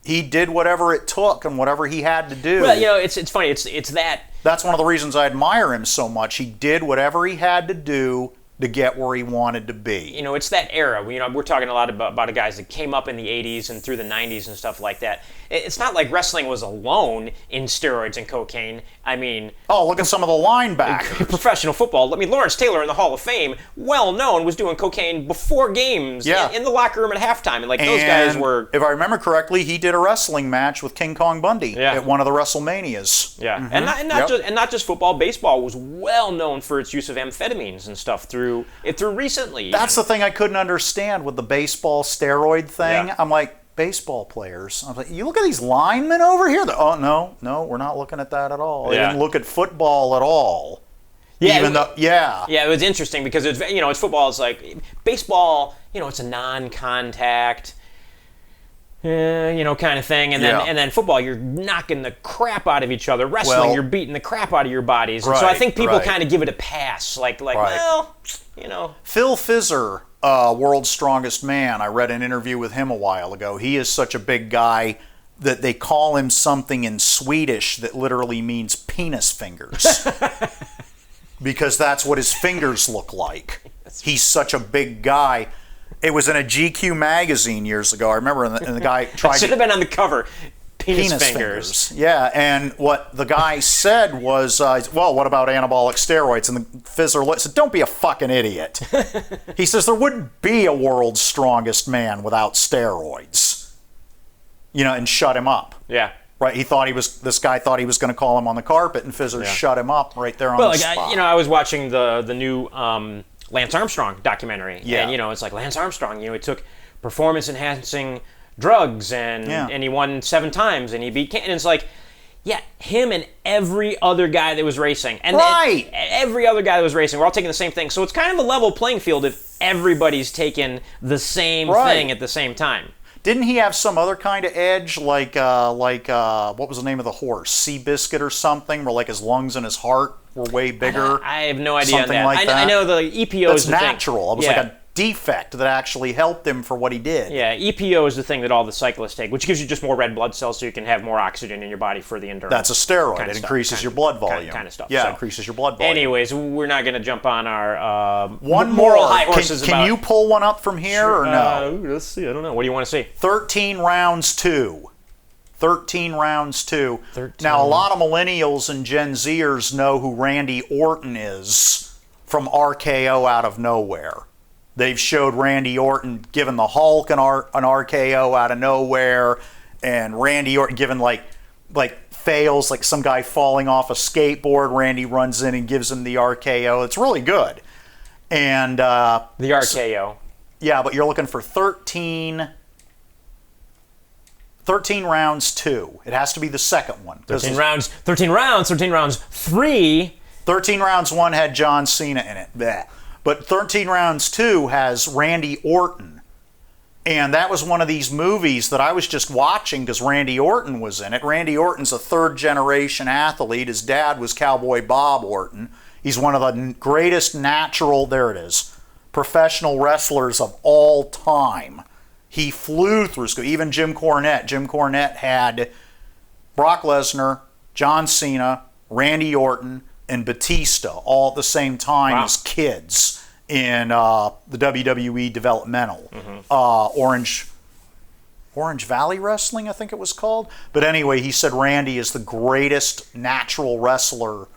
Speaker 2: He did whatever it took and whatever he had to do.
Speaker 1: Well, it's funny. It's that.
Speaker 2: That's one of the reasons I admire him so much. He did whatever he had to do to get where he wanted to be.
Speaker 1: It's that era. We're talking a lot about the guys that came up in the 80s and through the 90s and stuff like that. It's not like wrestling was alone in steroids and cocaine. I mean...
Speaker 2: Oh, look at some of the linebackers.
Speaker 1: Professional football. Lawrence Taylor in the Hall of Fame, well known, was doing cocaine before games in the locker room at halftime. And those guys were...
Speaker 2: If I remember correctly, he did a wrestling match with King Kong Bundy at one of the WrestleManias.
Speaker 1: Yeah, and not just football. Baseball was well known for its use of amphetamines and stuff through recently.
Speaker 2: That's the thing I couldn't understand with the baseball steroid thing. Yeah. I'm like, baseball players. I was like, you look at these linemen over here. Oh, no, we're not looking at that at all. They didn't look at football at all.
Speaker 1: Yeah, it was interesting because it's football. It's like baseball. It's a non-contact, kind of thing. And then football, you're knocking the crap out of each other. Wrestling, you're beating the crap out of your bodies. And so I think people kind of give it a pass. Well,
Speaker 2: Phil Fizzer, World's Strongest Man. I read an interview with him a while ago. He is such a big guy that they call him something in Swedish that literally means penis fingers. Because that's what his fingers look like. He's such a big guy. It was in a GQ magazine years ago. I remember, and the guy tried
Speaker 1: should have been on the cover. Penis fingers.
Speaker 2: Yeah, and what the guy said was, well, what about anabolic steroids? And the Fizzer said, don't be a fucking idiot. He says, there wouldn't be a World's Strongest Man without steroids. And shut him up.
Speaker 1: Yeah.
Speaker 2: Right, this guy thought he was going to call him on the carpet, and Fizzer shut him up right there on the spot.
Speaker 1: I was watching the new Lance Armstrong documentary. Yeah. And, it's like Lance Armstrong, he took performance-enhancing drugs, and he won 7 times, and he beat Canton. And it's like, him and every other guy that was racing. And every other guy that was racing, we're all taking the same thing. So it's kind of a level playing field if everybody's taking the same thing at the same time.
Speaker 2: Didn't he have some other kind of edge, like what was the name of the horse? Seabiscuit or something, where his lungs and his heart were way bigger?
Speaker 1: I have no idea on that.
Speaker 2: Like that.
Speaker 1: I know the EPO
Speaker 2: That's
Speaker 1: is the
Speaker 2: natural.
Speaker 1: thing.
Speaker 2: It was like a defect that actually helped him for what he did.
Speaker 1: Yeah, EPO is the thing that all the cyclists take, which gives you just more red blood cells so you can have more oxygen in your body for the endurance.
Speaker 2: That's a steroid. It increases your blood volume.
Speaker 1: Kind of stuff.
Speaker 2: Yeah, it increases your blood volume.
Speaker 1: Anyways, we're not going to jump on our
Speaker 2: one
Speaker 1: moral
Speaker 2: more.
Speaker 1: high horses.
Speaker 2: Can you pull one up from here or no?
Speaker 1: Let's see. I don't know. What do you want to see?
Speaker 2: 13 rounds 2. 13 rounds 2. Now, a lot of millennials and Gen Zers know who Randy Orton is from RKO out of nowhere. They've showed Randy Orton giving the Hulk an RKO out of nowhere, and Randy Orton giving like fails, like some guy falling off a skateboard. Randy runs in and gives him the RKO. It's really good. And
Speaker 1: the RKO.
Speaker 2: Yeah, but you're looking for 13 rounds 2. It has to be the second one.
Speaker 1: 13 rounds 3.
Speaker 2: 13 Rounds 1 had John Cena in it. Bleh. But 13 Rounds 2 has Randy Orton. And that was one of these movies that I was just watching because Randy Orton was in it. Randy Orton's a third-generation athlete. His dad was Cowboy Bob Orton. He's one of the greatest professional wrestlers of all time. He flew through school. Even Jim Cornette. Jim Cornette had Brock Lesnar, John Cena, Randy Orton, and Batista all at the same time as kids in the WWE developmental. Orange Valley Wrestling, I think it was called. But anyway, he said Randy is the greatest natural wrestler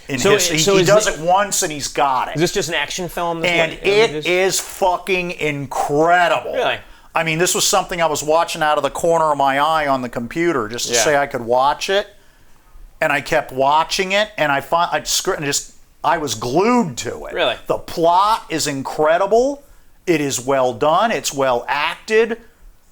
Speaker 2: in history. He does it once and he's got it.
Speaker 1: Is this just an action film?
Speaker 2: And it is fucking incredible.
Speaker 1: Really?
Speaker 2: I mean, this was something I was watching out of the corner of my eye on the computer just to say I could watch it. And I kept watching it, and I was glued to it.
Speaker 1: Really?
Speaker 2: The plot is incredible. It is well done. It's well acted.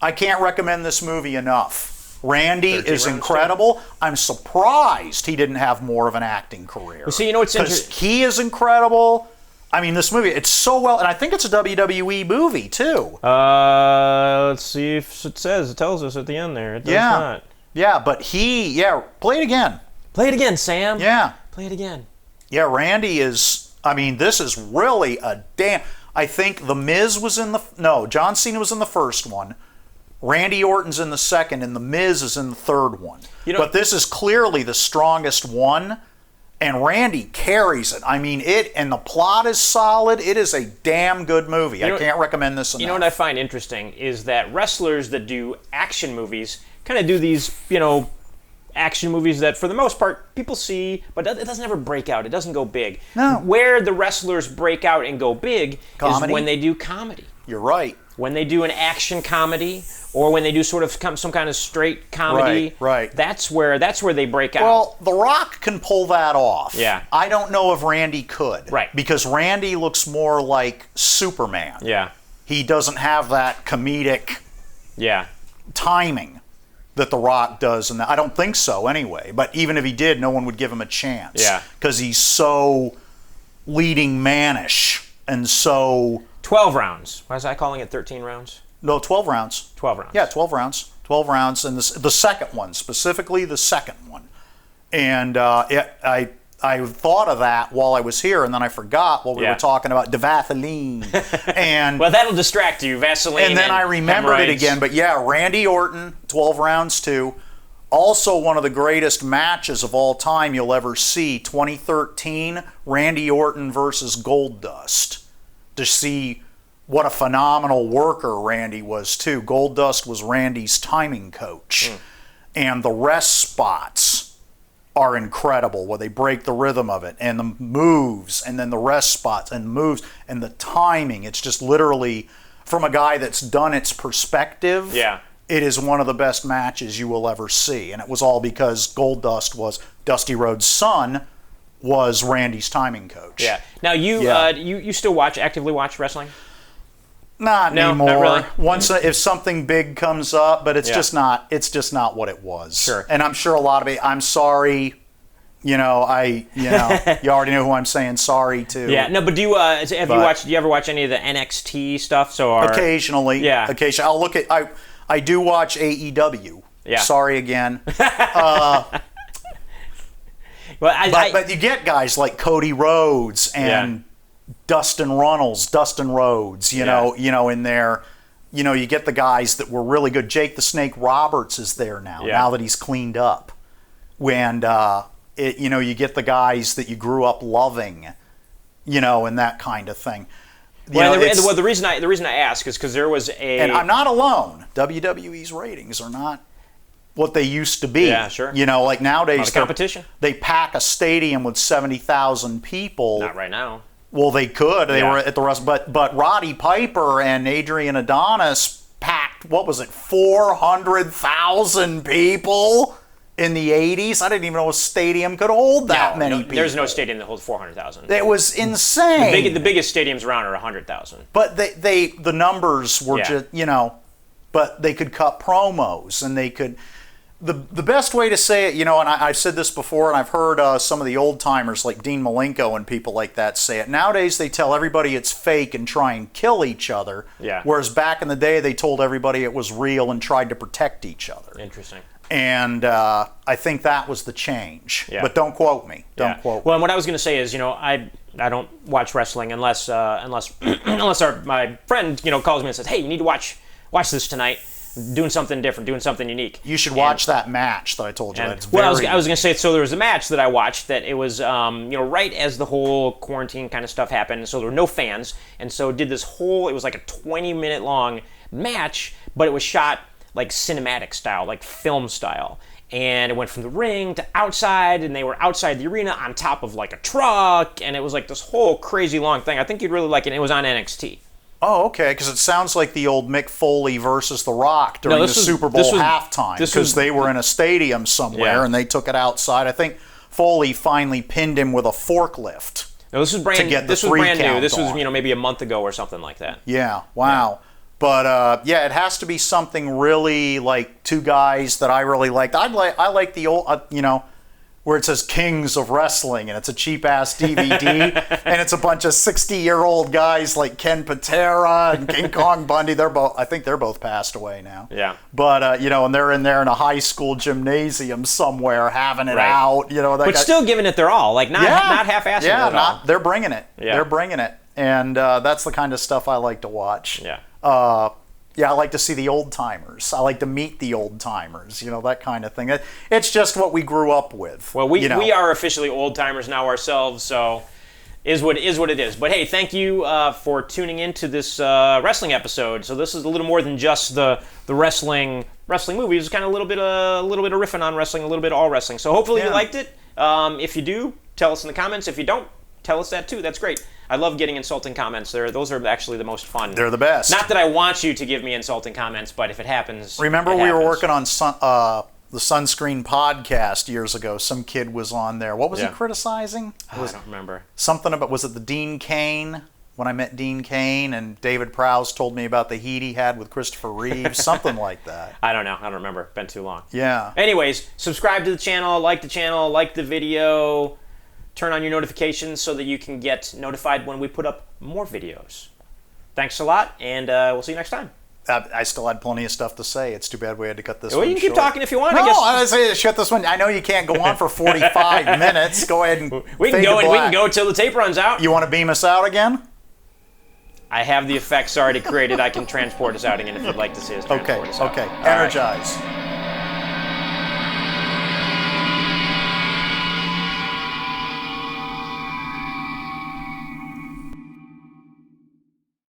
Speaker 2: I can't recommend this movie enough. Randy is incredible. I'm surprised he didn't have more of an acting career.
Speaker 1: Well, see, you know what's interesting?
Speaker 2: Because he is incredible. I mean, this movie, it's so well, and I think it's a WWE movie, too.
Speaker 1: Let's see if it says. It tells us at the end there. It does not.
Speaker 2: Yeah, but play it again.
Speaker 1: Play it again, Sam.
Speaker 2: Yeah.
Speaker 1: Play it again.
Speaker 2: Yeah, Randy is, I mean, this is really I think The Miz was John Cena was in the first one. Randy Orton's in the second, and The Miz is in the third one. But this is clearly the strongest one, and Randy carries it. I mean, and the plot is solid. It is a damn good movie. I can't recommend this enough.
Speaker 1: You know what I find interesting is that wrestlers that do action movies kind of do these, action movies that, for the most part, people see, but it doesn't ever break out. It doesn't go big.
Speaker 2: No.
Speaker 1: Where the wrestlers break out and go big is when they do comedy.
Speaker 2: You're right.
Speaker 1: When they do an action comedy, or when they do sort of some kind of straight comedy.
Speaker 2: Right.
Speaker 1: That's where they break out.
Speaker 2: Well, The Rock can pull that off.
Speaker 1: Yeah.
Speaker 2: I don't know if Randy could.
Speaker 1: Right.
Speaker 2: Because Randy looks more like Superman.
Speaker 1: Yeah.
Speaker 2: He doesn't have that comedic timing that The Rock does, and I don't think so anyway. But even if he did, no one would give him a chance.
Speaker 1: Yeah.
Speaker 2: Because he's so leading manish and so...
Speaker 1: 12 rounds. Why was I calling it 13 rounds?
Speaker 2: No, 12 rounds.
Speaker 1: 12 rounds.
Speaker 2: Yeah, 12 rounds. 12 rounds, and the second one, specifically the second one. And I thought of that while I was here, and then I forgot what we were talking about, Vaseline. And
Speaker 1: well, that'll distract you, Vaseline.
Speaker 2: And then I remembered it again. But yeah, Randy Orton, 12 rounds too. Also one of the greatest matches of all time you'll ever see, 2013, Randy Orton versus Goldust. To see what a phenomenal worker Randy was too. Goldust was Randy's timing coach. And the rest spots are incredible, where they break the rhythm of it, and the moves, and then the rest spots, and moves, and the timing. It's just literally, from a guy that's done its perspective, it is one of the best matches you will ever see. And it was all because Goldust was Dusty Rhodes' son, was Randy's timing coach.
Speaker 1: Yeah. Now you still actively watch wrestling?
Speaker 2: Not anymore.
Speaker 1: Not really.
Speaker 2: Once if something big comes up, but it's just not what it was.
Speaker 1: Sure.
Speaker 2: And I'm sure a lot of it, I'm sorry, you already know who I'm saying sorry to.
Speaker 1: Yeah. No, but do you do you ever watch any of the NXT stuff?
Speaker 2: Occasionally. Yeah. Occasionally. I'll look at I do watch AEW. Yeah. Sorry again. But you get guys like Cody Rhodes and Dustin Rhodes, you know, in there. You get the guys that were really good. Jake the Snake Roberts is there now that he's cleaned up. And, you get the guys that you grew up loving, and that kind of thing.
Speaker 1: The reason I ask is because there was
Speaker 2: and I'm not alone. WWE's ratings are not what they used to be.
Speaker 1: Yeah, sure.
Speaker 2: Like nowadays,
Speaker 1: competition.
Speaker 2: They pack a stadium with 70,000 people.
Speaker 1: Not right now.
Speaker 2: Well, they could. They were at the rest, but Roddy Piper and Adrian Adonis packed 400,000 people in the 80s. I didn't even know a stadium could hold that many people.
Speaker 1: There's no stadium that holds 400,000.
Speaker 2: It was insane.
Speaker 1: The biggest stadiums around are 100,000.
Speaker 2: But the numbers were just but they could cut promos and they could. the best way to say it, and I've said this before, and I've heard some of the old timers like Dean Malenko and people like that say it. Nowadays, they tell everybody it's fake and try and kill each other.
Speaker 1: Yeah.
Speaker 2: Whereas back in the day, they told everybody it was real and tried to protect each other.
Speaker 1: Interesting.
Speaker 2: And I think that was the change.
Speaker 1: Yeah.
Speaker 2: But don't quote me. Don't quote me.
Speaker 1: Well, and what I was going to say is, I don't watch wrestling unless my friend calls me and says, hey, you need to watch this tonight. Doing something different, doing something unique.
Speaker 2: You should watch that match that I told you. That's
Speaker 1: I was going to say, so there was a match that I watched that it was, right as the whole quarantine kind of stuff happened, so there were no fans, and so did this whole, it was like a 20-minute long match, but it was shot like cinematic style, like film style. And it went from the ring to outside, and they were outside the arena on top of like a truck, and it was like this whole crazy long thing. I think you'd really like it. It was on NXT.
Speaker 2: Oh, okay, because it sounds like the old Mick Foley versus The Rock during the Super Bowl halftime, because they were in a stadium somewhere and they took it outside. I think Foley finally pinned him with a forklift.
Speaker 1: No, this was brand new. This was maybe a month ago or something like that.
Speaker 2: Yeah, wow. Yeah. But it has to be something really like two guys that I really liked. I like the old, where it says Kings of Wrestling, and it's a cheap-ass DVD, and it's a bunch of 60-year-old guys like Ken Patera and King Kong Bundy. I think they're both passed away now.
Speaker 1: Yeah.
Speaker 2: But, and they're in there in a high school gymnasium somewhere having it out.
Speaker 1: But still giving it their all, like not half-assing it at all.
Speaker 2: They're bringing it.
Speaker 1: Yeah.
Speaker 2: They're bringing it. And that's the kind of stuff I like to watch.
Speaker 1: Yeah.
Speaker 2: I like to see the old timers. I like to meet the old timers, that kind of thing. It's just what we grew up with.
Speaker 1: Well, we are officially old timers now ourselves, so is what it is. But hey, thank you for tuning into this wrestling episode. So this is a little more than just the wrestling movie. It's kind of a little bit of riffing on wrestling, a little bit of all wrestling. So hopefully you liked it. If you do, tell us in the comments. If you don't, tell us that too. That's great. I love getting insulting comments. Those are actually the most fun.
Speaker 2: They're the best.
Speaker 1: Not that I want you to give me insulting comments, but if it happens,
Speaker 2: Remember we were working on the Sunscreen podcast years ago. Some kid was on there. What was he criticizing?
Speaker 1: I don't remember.
Speaker 2: Something about, was it the Dean Cain? When I met Dean Cain and David Prowse told me about the heat he had with Christopher Reeves, something like that.
Speaker 1: I don't know. I don't remember. Been too long.
Speaker 2: Yeah.
Speaker 1: Anyways, subscribe to the channel, like the video. Turn on your notifications so that you can get notified when we put up more videos. Thanks a lot, and we'll see you next time.
Speaker 2: I still had plenty of stuff to say. It's too bad we had to cut this one
Speaker 1: short. Well, you can keep talking if you want.
Speaker 2: No,
Speaker 1: I
Speaker 2: was say shut this one. I know you can't go on for 45 minutes. Go ahead and
Speaker 1: we can go till the tape runs out.
Speaker 2: You want to beam us out again?
Speaker 1: I have the effects already created. I can transport us out again if you'd like to see us transport us out.
Speaker 2: Okay. Energize.